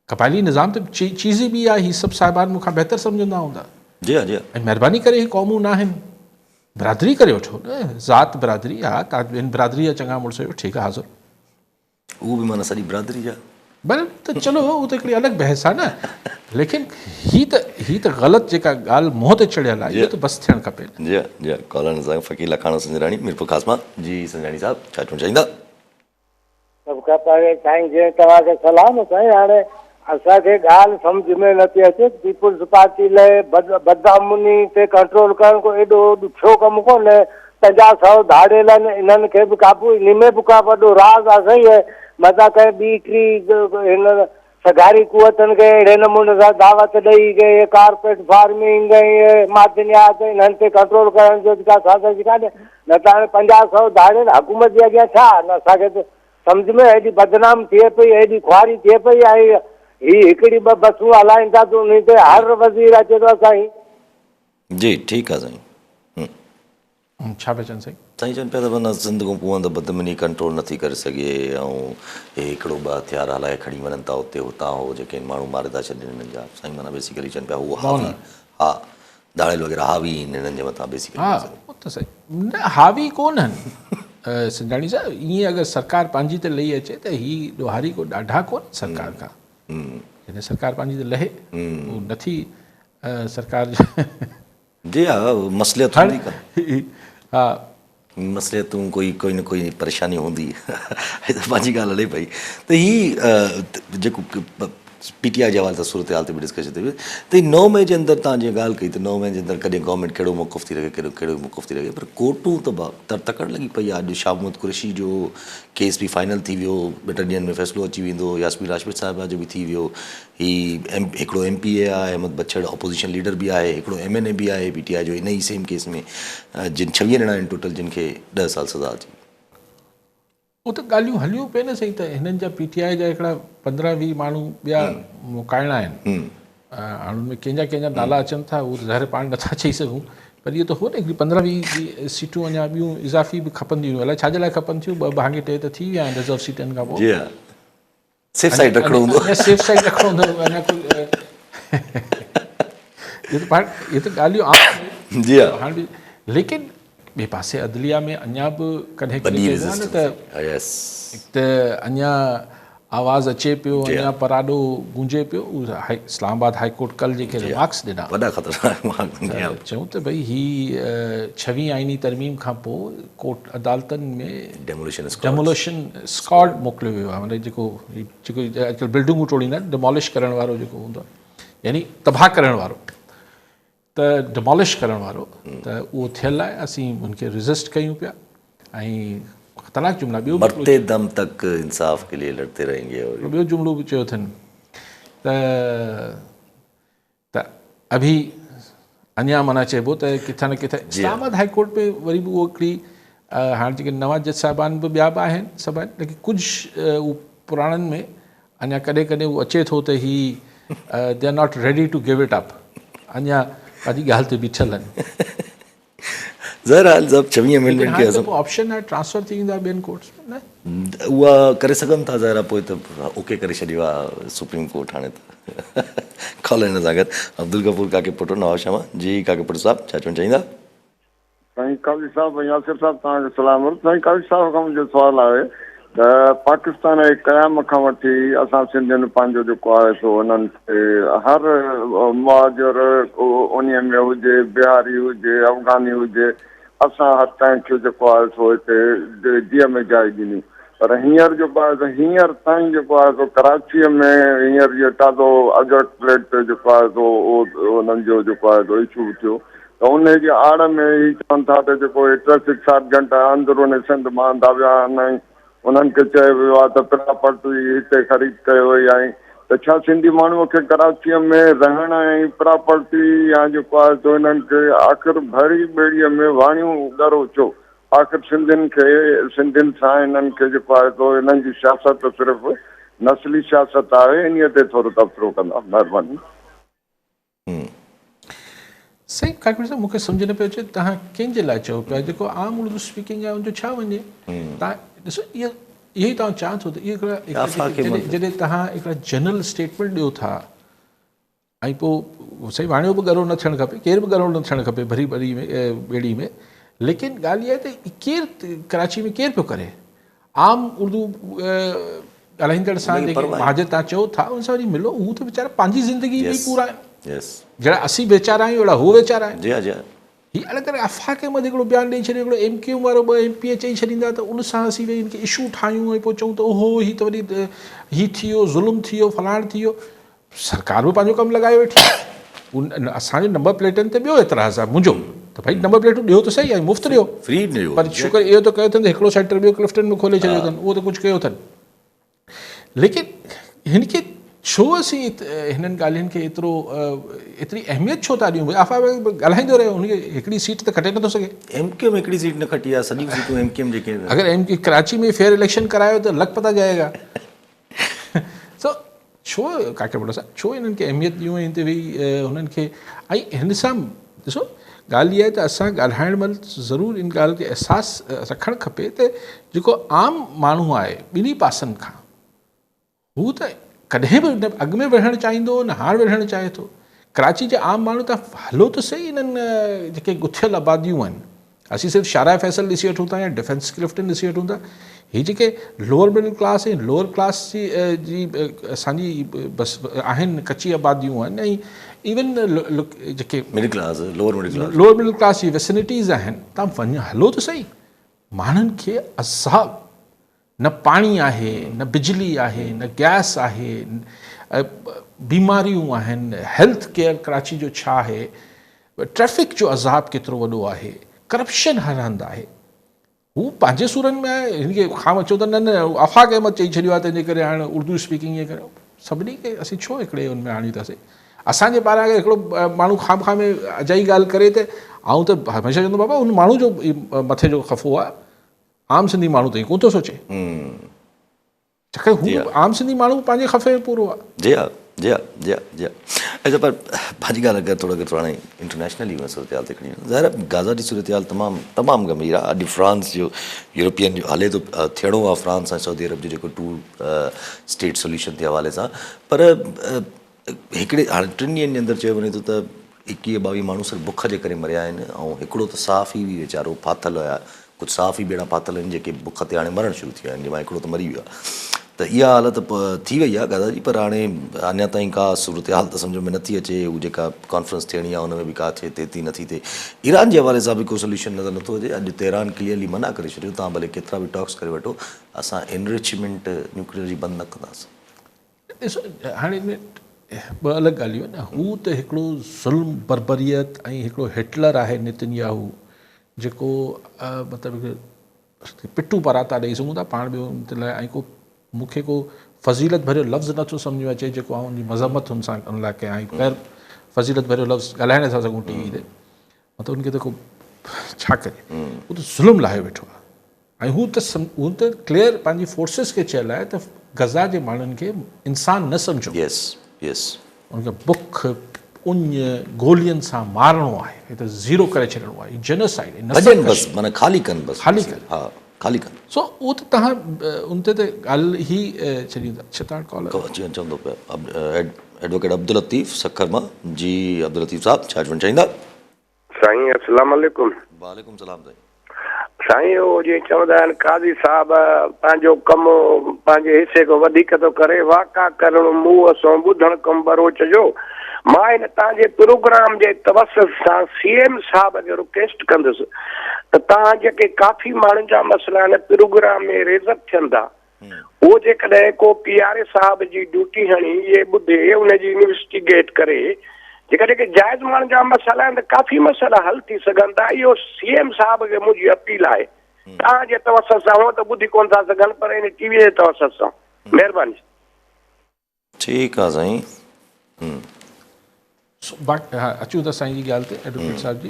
क़बाइली निज़ाम त चीज़ बि आहे। हीअ सभु साहिबान मूंखां बहितर सम्झंदा हूंदा। ऐं महिरबानी करे ही क़ौमूं न आहिनि, बिरादरी करे वठो न। ज़ात बिरादरी आहे, तव्हां ॿियनि बिरादरी जा चङा मुड़ुस हुयो, ठीकु आहे, हाज़ुर। उहो बि माना सॼी बिरादरी जा भले त चलो, उहो त हिकिड़ी अलॻि बहस आहे न। लेकिन ही त ग़लति जेका ॻाल्हि मुंहं ते चढ़ियल आहे, इहो त बसि थियणु खपे। जी कॉलर सां फ़कीर लखाणो संजराणी मीरपुर ख़ासमा। जी संजराणी साहब छा चवणु चाहींदा? सभु खां पहिरीं साईं जीअं तव्हांखे सलाम। साईं हाणे असांखे ॻाल्हि सम्झ में नथी अचे, पीपुल्स पार्टी लाइ बदनामुनी ते कंट्रोल करण को एॾो ॾुखियो कमु कोन्हे। 50-100 धाड़ेल आहिनि, इन्हनि खे बि काबू इनमें बि का वॾो राज़ आहे साईं। मथां कंहिं ॿी टी हिन सगारी कुवतनि खे अहिड़े नमूने सां दावत ॾेई के कारपेट फार्मिंग मादनियात इन्हनि ते कंट्रोल करण जो जेका साज़िश कान्हे। न त हाणे 50-100 धाड़ेल हुकूमत जे अॻियां छा? न असांखे त सम्झ में हेॾी बदनाम थिए पई, हेॾी खुआरी थिए पई आहे। ही हिकिड़ी ॿ बसूं हलाइनि था त उन ते हर वज़ीर अचे थो साईं। जी ठीकु आहे साईं। छा पिया चवनि साईं? साईं चवनि पिया त माना सिंध खां पोइ त बदमिनी कंट्रोल नथी करे सघे, ऐं हे हिकिड़ो ॿ हथियार हलाए खणी वञनि था हुते हुतां हो जेके माण्हू मारे था छॾनि हिननि जा। साईं माना बेसिकली चवनि पिया उहो हावी, हा दाड़ेल वग़ैरह हावी हिननि जे मथां बेसिकली। हा उहो त सही न, हावी कोन आहिनि सिंधाणी साहिबु। ईअं अगरि सरकार पंहिंजी ते लही अचे त ही ॾोहारी को ॾाढा कोन सरकार खां। जॾहिं सरकार पंहिंजी ते लहे उहो नथी सरकार जी हा मसलियत हूंदी का हा मसलियतूं कोई न कोई परेशानी हूंदी त पंहिंजी ॻाल्हि हले पई। त ही जेको PTI जे हवाले सां सूरत हाल ते बि डिस्कशन थी हुई त 9 मई जे अंदरि तव्हां जीअं ॻाल्हि कई त 9 मई जे अंदरि कॾहिं गवर्नमेंट कहिड़ो मौक़ुफ़ थी रहे, कहिड़ो मौक़ुफ़ थी रहे, पर कोर्टूं त तकड़ि लॻी पई आहे। अॼु शाह मोहम्मद कुरैशी जो केस बि फाइनल थी वियो, 2 ॾींहंनि में फ़ैसिलो अची वेंदो। यास्मीन राशिद साहिबा जो बि थी वियो। ही हिकिड़ो MPA आहे अहमद बछड़, अपोज़िशन लीडर बि आहे, हिकिड़ो MNA बि आहे PTI जो, इन ई सेम केस में जिन 26 ॼणा आहिनि टोटल जिन खे 10 साल सज़ा अची। उहो त ॻाल्हियूं हलियूं पियूं न साईं। त हिननि जा PTI जा हिकिड़ा 15-20 माण्हू ॿिया मुकाइणा आहिनि। हाणे हुनमें कंहिंजा नाला अचनि था उहो त ज़ाहिर पाण नथा चई सघूं, पर इहो त हो न हिकिड़ी 15-20 सीटूं अञा ॿियूं इज़ाफ़ी बि खपंदियूं हुयूं। अलाए छाजे लाइ खपनि थियूं, 2 भाङे 3 त थी विया आहिनि रिज़र्व सीटनि खां पोइ। सेफ साइड रखिणो हूंदो, सेफ साइड रखिणो हूंदो। अञा कोई ये तो ॻाल्हियूं आम जी हा। हाणे बि लेकिन ॿिए पासे अदलिया में अञा बि कॾहिं न त अञा आवाज़ अचे पियो, अञा पराॾो गूंजे पियो। इस्लामाबाद हाई कोर्ट कल जेके रिमार्क्स ॾिना वॾा ख़तरनाक चऊं त भई ही 26 आइनी तरमीम खां पोइ कोर्ट अदालतनि में डेमोलिशन स्क्वाड मोकिलियो वियो आहे। मतलब जेको अॼुकल्ह बिल्डिंगूं टोड़ींदा आहिनि, डिमोलिश करण वारो जेको हूंदो आहे, यानी तबाह करण वारो, त डिमोलिश करण वारो, त उहो थियल आहे। असीं उनखे रिज़िस्ट कयूं पिया ऐं ख़तरनाक जुमिला ॿियो मरते दम तक इंसाफ़ के लिए लड़ते रहेंगे। ॿियो जुमिलो बि चयो अथनि त अभी अञा माना चइबो त किथां न किथां इस्लामाबाद हाई कोर्ट में वरी बि उहो हिकिड़ी हाणे जेके नवाज़ जज साहिबान बि ॿिया बि आहिनि सभु आहिनि, लेकिन कुझु पुराणनि में अञा कॾहिं कॾहिं उहो अचे थो त ही they are not ready to give it up, अञा पंहिंजी ॻाल्हि ते बीठल आहिनि। ज़हराल सभु 26 अमेंडमेंट खे असां ऑप्शन आहे ट्रांसफर थी वेंदा ॿियनि कोर्ट्स में न, उहा करे सघनि था ज़हरा। पोइ त ओके करे छॾियो आहे सुप्रीम कोर्ट हाणे त कॉल हिन सां गॾु अब्दुल गफूर काके पुटु नवाज़ शर्मा जी। काके पुटु साहिबु छा चवणु चाहींदा? साईं काज़ी साहिबु यासिर साहिबु तव्हांखे सलाम। साईं काज़ी साहिब खां मुंहिंजो सुवालु आहे त पाकिस्तान जे क़याम खां वठी असां सिंधियुनि पंहिंजो जेको आहे सो उन्हनि खे हर मुहाजिर उन में हुजे, बिहारी हुजे, अफ़गानी हुजे, असां हर कंहिंखे जेको आहे सो हिते जीअं में जाइ ॾिनी। पर हींअर जेको आहे सो हींअर ताईं जेको आहे सो कराचीअ में हींअर इहो ताज़ो अजट प्लेट ते जेको आहे सो उन्हनि जो जेको आहे सो इशू थियो त उन जी आड़ में ई चवनि था त जेको 60 घंटा अंदरूनी सिंध मां अंदा विया आहिनि, उन्हनि खे चयो वियो आहे त प्रॉपर्टी हिते ख़रीद कयो वई आहे। त छा सिंधी माण्हूअ खे कराचीअ में रहण ऐं प्रॉपर्टी या जेको आहे सो हिननि खे आख़िर भरी ॿेड़ीअ में वाणियूं ॻरो छो? आख़िर सिंधियुनि सां हिननि खे जेको आहे सो हिननि जी सियासत सिर्फ़ु नस्ली सियासत आहे। इन ते थोरो तबसरो कंदा, महिरबानी। सही काकड़ साहब, मूंखे सम्झ न पियो अचे तव्हां कंहिंजे लाइ चयो पिया, जेको आम उर्दू स्पीकिंग आहे उनजो छा वञे? तव्हां ॾिसो इहो ई तव्हां चाहियो थो त इहो जॾहिं तव्हां हिकिड़ा जनरल स्टेटमेंट ॾियो था ऐं पोइ सही वाणियो बि ॻरो न थियणु खपे, केर बि ॻरो न थियणु खपे भरी भरी में ॿेड़ी में, लेकिन ॻाल्हि इहा आहे त केरु कराची में केरु पियो करे? आम उर्दू ॻाल्हाईंदड़ सां जेके महाजर तव्हां चयो था उन सां वरी मिलो, हू त वीचारा पंहिंजी ज़िंदगी में पूरा आहिनि। जहिड़ा असीं वेचारा आहियूं अहिड़ा हू वेचारा आहिनि। हीअ अलॻि तरह अफ़ाक़े में हिकिड़ो बयानु ॾेई छॾियो, हिकिड़ो MQ वारो 2 MPA चई छॾींदा त उन सां असीं वरी हिनखे इशू ठाहियूं ऐं पोइ चऊं त ओहो हीअ त वरी हीअ थी वियो, ज़ुल्म थी वियो, फलाण थी वियो। सरकार बि पंहिंजो कमु लॻाए वेठी, असांजे नंबर प्लेटनि ते ॿियो एतिराज़ आहे मुंहिंजो, त त भई नंबर प्लेटूं ॾियो त सही, ऐं मुफ़्त ॾियो, फ्री ॾियो पर शुक्र इहो त कयो अथनि हिकिड़ो सेंटर ॿियो क्लिफ्टन में खोले छॾियो अथनि, उहो त कुझु कयो अथनि। लेकिन हिन खे छो असीं हिननि ॻाल्हियुनि खे एतिरी अहमियत छो था ॾियूं? आफ़ा ॻाल्हाईंदो रहियो, हुनखे हिकिड़ी सीट त खटे नथो सघे। MQ में हिकिड़ी सीट न खटी आहे, सॼियूं सीटूं MQ में जेके अगरि MQ कराची में फेयर इलेक्शन करायो त लख पता जाएगा। सो छो काके बड़ा साहब, छो इन्हनि खे अहमियत ॾियूं, हिते वेही हुननि खे। ऐं हिन सां ॾिसो ॻाल्हि इहा आहे त असां ॻाल्हाइण महिल ज़रूरु इन ॻाल्हि खे अहसासु रखणु खपे त जेको आम माण्हू आहे ॿिन्ही पासनि खां, हू त कॾहिं बि न अॻु में वधणु चाहींदो न हाणे वधणु चाहे थो। कराची जे आम माण्हू त हलो त सही इन्हनि जेके गुथियल आबादियूं आहिनि, असीं सिर्फ़ु शाराए फैसल ॾिसी वठूं था या डिफेंस क्लिफ्टन ॾिसी वठूं था, हीअ जेके लोअर मिडिल क्लास ऐं लोअर क्लास जी असांजी बसि आहिनि कची आबादियूं आहिनि, ऐं इवन जेके middle class, lower middle class जी वेसिनिटीज़ आहिनि, तव्हां वञो हलो त सही। माण्हुनि खे अज़ाब, न पाणी आहे, न बिजली आहे, न गैस आहे, बीमारियूं आहिनि, हेल्थ केयर कराची जो छा आहे, ट्रैफिक जो अज़ाब केतिरो वॾो आहे, करप्शन हर हंधि आहे। हू पंहिंजे सूरनि में आहे, हिनखे खाम अचो त न आफ़ाक़ अहमद चई छॾियो आहे, तंहिंजे करे हाणे उर्दू स्पीकिंग ईअं करियो। सभिनी खे असीं छो हिकिड़े हुन में आणींदासीं? असांजे पारां अगरि हिकिड़ो माण्हू खाम में अजाई ॻाल्हि करे त आऊं त हमेशह चवंदो बाबा हुन माण्हू जो मथे जो ख़फ़ो आहे, आम सिंधी माण्हू त कोन थो सोचे, छाकाणि हू आम सिंधी माण्हू पंहिंजे ख़फ़े में पूरो आहे। जी हा, जी हा, जी हा, जी हा। अच्छा, पर पंहिंजी ॻाल्हि अगरि थोरो हाणे इंटरनेशनली में सूरत हाल ते खणी ज़ाहिर आहे गाज़ा जी सूरत हाल तमामु गंभीर आहे। अॼु फ्रांस जो यूरोपियन जो हले थो, थियणो आहे फ्रांस ऐं सऊदी अरब जो जेको 2 स्टेट सोल्यूशन जे हवाले सां, पर हिकिड़े हाणे 3 ॾींहंनि जे अंदरि चयो वञे थो त 21-22 माण्हू सिर्फ़ु बुख जे करे मरिया आहिनि, ऐं हिकिड़ो त साफ़ ई वीचारो फाथल हुया, कुझु साफ़ ई ॿेड़ा फाथल आहिनि जेके बुख ते हाणे मरणु शुरू थी विया आहिनि, जंहिंमां हिकिड़ो त मरी वियो आहे। त इहा हालत थी वई आहे गाज़ा जी, पर हाणे अञा ताईं का सूरत हाल त सम्झ में नथी अचे। हू जेका कॉन्फ्रेंस थियणी आहे हुन में बि का थिए थी नथी थिए। ईरान जे हवाले सां बि को सोल्यूशन नज़र नथो अचे। अॼु तेहरान क्लियरली मना करे छॾियो, तव्हां भले केतिरा बि टॉक्स करे वठो, असां एनरिचमेंट न्यूक्लियर जी बंदि न कंदासीं। ॾिसो हाणे में ॿ अलॻि ॻाल्हियूं आहिनि। हू त हिकिड़ो ज़ुल्म बर्बरियत ऐं हिकिड़ो हिटलर आहे नेतन्याहू, जेको मतिलबु पिटू पराता ॾेई सघूं था पाण ॿियो लाइ, ऐं मूंखे को फज़ीलत भरियो लफ़्ज़ नथो सम्झ में अचे जेको आउं उनजी मज़म्मत हुन सां उन लाइ कयां। ख़ैर फज़ीलत भरियो लफ़्ज़ ॻाल्हाए नथा सघूं टीवी ते, मतिलबु उनखे त को छा करे, हू त ज़ुल्म लाहे वेठो आहे। ऐं हू त क्लियर पंहिंजी फोर्सिस खे चयल आहे त गज़ा जे माण्हुनि खे इंसान न सम्झो, उनखे बुख उञ गोलियुनि सां मारणो आहे, हे त ज़ीरो करे छॾिणो आहे, जेनोसाइड, खाली कनि। सो उहो त तव्हां उन ते ॻाल्हि ई छॾींदा। छा कॉल चवंदो पिया एडवोकेट अब्दुल लतीफ़ सखर मां। जी अब्दुल लतीफ़ साहब, छा चवणु चाहींदा? साईं अस्सलाम वालेकुम। वालेकुम सलाम साईं। उहो जीअं चवंदा आहिनि काज़ी साहब पंहिंजो कमु पंहिंजे हिसे खां वधीक थो करे, वाका करणु मुंहुं सां ॿुधणु कमु बरोच जो। मां हिन तव्हांजे प्रोग्राम जे तवसुल सां CM साहब खे रिक्वेस्ट कंदुसि त तव्हां जेके काफ़ी माण्हुनि जा मसइला आहिनि प्रोग्राम में रेज़अप थियनि था, उहो जेकॾहिं को PRA साहब जी ड्यूटी हणी इहे ॿुधे उनजी इन्वेस्टिगेट करे, जेका जेके जाइज़ माण्हुनि जा मसइला आहिनि त काफ़ी मसइला हल थी सघनि था। इहो CM साहब खे मुंहिंजी अपील आहे। तव्हांजे तवसुल सां उहो त ॿुधी कोन था सघनि, पर इन TV जे तवसुल सां महिरबानी। ठीकु आहे साईं। अचूं था साईं जी ॻाल्हि ते, एडवोकेट साहब जी।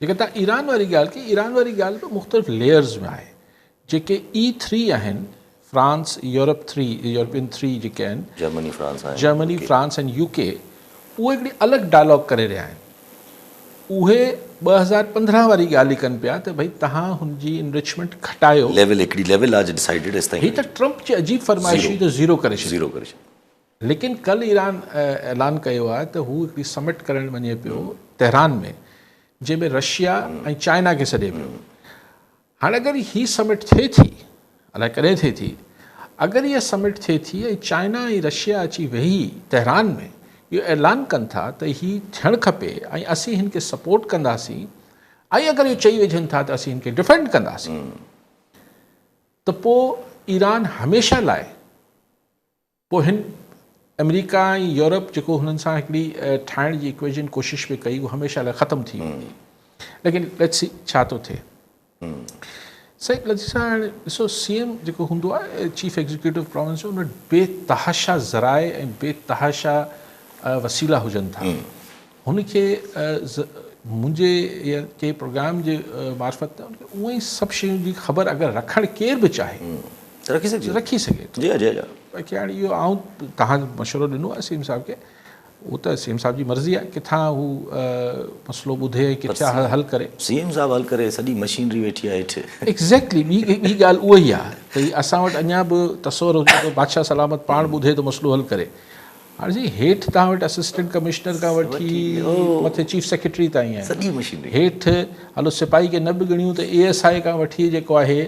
जेका तव्हां ईरान वारी ॻाल्हि कई, ईरान वारी ॻाल्हि बि मुख़्तलिफ़ लेयर्स में आहे। जेके E3 आहिनि, फ्रांस यूरोपियन 3 जेके आहिनि, जर्मनी फ्रांस ऐं UK, उहे हिकिड़ी अलॻि डायलॉग करे रहिया आहिनि। उहे 2015 वारी ॻाल्हि ई कनि पिया त भई तव्हां हुनजी इनरिचमेंट घटायो, हीअ त ट्रम्प जी अजीब फरमाइश हुई त ज़ीरो करे छॾियो। लेकिन कल ईरान ऐलान कयो आहे त हू हिकिड़ी समिट करणु वञे पियो तेहरान में, जंहिंमें रशिया ऐं चाइना खे सॾे पियो। हाणे अगरि हीअ समिट थिए थी, अलाए कॾहिं थिए थी, अगरि इहा समिट थिए थी ऐं चाइना ऐं रशिया अची वेही तेहरान में इहो ऐलान कनि था त हीअ थियणु खपे ऐं असीं हिन खे सपोर्ट कंदासीं, ऐं अगरि इहो चई वेझनि था त असीं हिन खे डिफेंड कंदासीं, त पोइ ईरान हमेशह लाइ पोइ हिन अमेरिका ऐं यूरोप जेको हुननि सां हिकिड़ी ठाहिण जी इक्वेजन कोशिशि पई कई, उहो हमेशह लाइ ख़तमु थी वेंदी। लेकिन लेट्स सी छा थो थिए। साईं लतीफ़ साहब हाणे ॾिसो CM जेको हूंदो आहे चीफ एग्जीक्यूटिव प्रोविंस जो, उन वटि बेतहाशा ज़राए ऐं बेतहाशा वसीला हुजनि था। हुनखे मुंहिंजे या कंहिं प्रोग्राम जे मार्फत उनखे उहे ई सभु शयुनि जी ख़बर अगरि रखणु केर बि चाहे रखी सघे थो। बाक़ी हाणे इहो आऊं तव्हां मशवरो ॾिनो आहे CM साहिब खे, उहो त CM साहिब जी मर्ज़ी आहे किथां हू मसइलो ॿुधे किथां हल करे। CM साहिब हल करे, सॼी मशीनरी वेठी आहे हेठि। एग्ज़ैक्टली ॿी ॻाल्हि उहा ई आहे त असां वटि अञा बि तस्वर हुजे त बादशाह सलामत पाण ॿुधे त मसइलो हल करे। हाणे जी हेठि तव्हां वटि असिस्टेंट कमिश्नर खां वठी मथे चीफ सेक्रेटरी ताईं आहे, सॼी मशीनरी हेठि हलो सिपाही खे न बि ॻणियूं त ASI खां वठी जेको आहे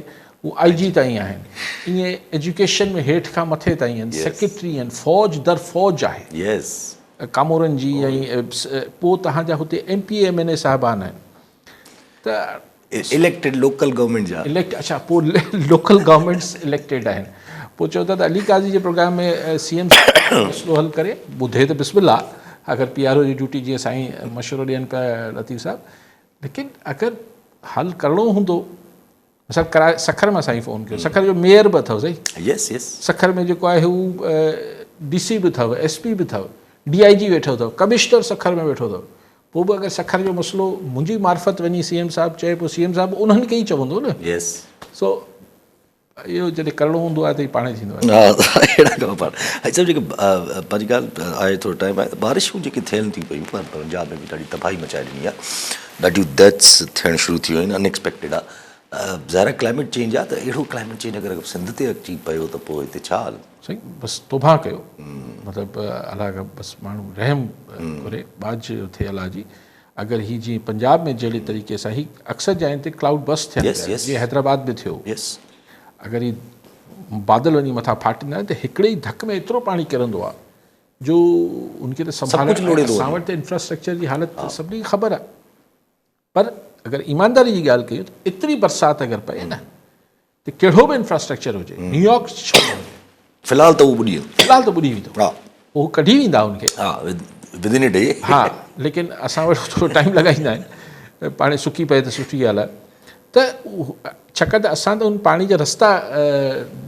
उहो IG ताईं आहिनि, ईअं एजुकेशन में हेठि खां मथे ताईं आहिनि, सेक्रेटरी आहिनि, फ़ौज दर फ़ौज आहे कामोरनि जी, ऐं पोइ तव्हांजा हुते MP MNA साहिबान आहिनि त इलेक्टेड लोकल गवर्नमेंट जा अच्छा पोइ लोकल गवर्नमेंट्स इलेक्टेड आहिनि। पोइ चओ था त अली काज़ी जे प्रोग्राम में CM मसइलो हल करे, ॿुधे त बिस्मिल्लाह, अगरि PRO जी ड्यूटी जीअं साईं मशवरो ॾियनि पिया लतीफ़ साहिब, लेकिन अगरि हल करिणो हूंदो असां कराए सखर मां साईं फ़ोन कयो, सखर जो मेयर बि अथव साईं, सखर में जेको आहे हू DC बि अथव, SP बि अथव, DIG वेठो अथव, कमिश्नर सखर में वेठो अथव। पोइ बि अगरि सखर जो मसइलो मुंहिंजी मार्फत वञी CM साहिबु चए, पोइ CM साहिबु उन्हनि खे ई चवंदो न। सो इहो जॾहिं करिणो हूंदो आहे त ई पाण ई थींदो आहे। अहिड़ा कम पाण सभु जेके पंहिंजी ॻाल्हि आहे, थोरो टाइम आहे, बारिशूं जेके थियनि थियूं पयूं पंजाब में बि ॾाढी तबाही मचाए ॾिनी आहे, ॾाढियूं डेथ्स थियणु शुरू थी वियूं आहिनि, अनएक्सपेक्टेड आहे। ज़ाहिर क्लाइमेट चेंज आहे, त अहिड़ो क्लाइमेट चेंज अगरि सिंध ते अची पियो त पोइ हिते छा हाल? साईं बसि तौबा कयो, मतिलबु अलाह खां बसि माण्हू रहम करे, बाज थिए अलाह जी। अगरि ही जीअं पंजाब में जहिड़े तरीक़े सां ही अक्सर जाइनि ते क्लाउड बस्ट थियनि, जीअं हैदराबाद में थियो, अगरि ही बादल वञी मथां फाटींदा आहिनि त हिकिड़े ई धक में एतिरो पाणी किरंदो आहे जो उनखे त संभालणु, असां वटि त इंफ्रास्ट्रक्चर जी हालत सभिनी खे ख़बर आहे। पर अगरि ईमानदारी जी ॻाल्हि कयूं त एतिरी बरसाति अगरि पए न त कहिड़ो बि इंफ्रास्ट्रक्चर हुजे, न्यूयॉर्क छो न हुजे, फ़िलहाल त उहो ॿुॾी वेंदो, उहो कढी वेंदा हुनखे, विदिन ए डे। हा, लेकिन असां वटि थोरो टाइम लॻाईंदा आहिनि, पाणी सुकी पए त सुठी ॻाल्हि आहे। त छाकाणि त असां त उन पाणी जा रस्ता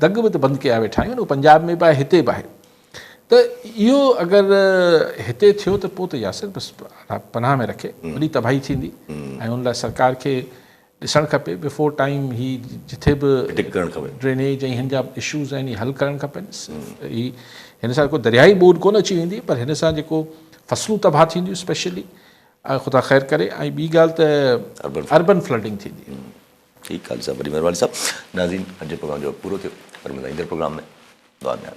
दग बि त बंदि कया वेठा आहियूं न, पंजाब में बि आहे, हिते बि आहे। त इहो अगरि हिते थियो त पोइ त यासिर बसि पनाह में रखे, वॾी तबाही थींदी, ऐं उन लाइ सरकार खे ॾिसणु खपे बिफोर टाइम ही जिथे बि ड्रेनेज ऐं हिन जा इशूज़ आहिनि हल करणु खपनि। ही हिन सां को दरियाई ॿोॾि कोन अची वेंदी, पर हिन सां जेको फसलूं तबाह थींदियूं स्पेशली, ख़ुदा ख़ैर करे। ऐं ॿी ॻाल्हि त अर्बन फ्लडिंग थींदी। ठीकु आहे साहब, वॾी महिरबानी साहब। नाज़रीन, अॼु प्रोग्राम जो पूरो थियो, पर ईंदड़ प्रोग्राम में दुआ में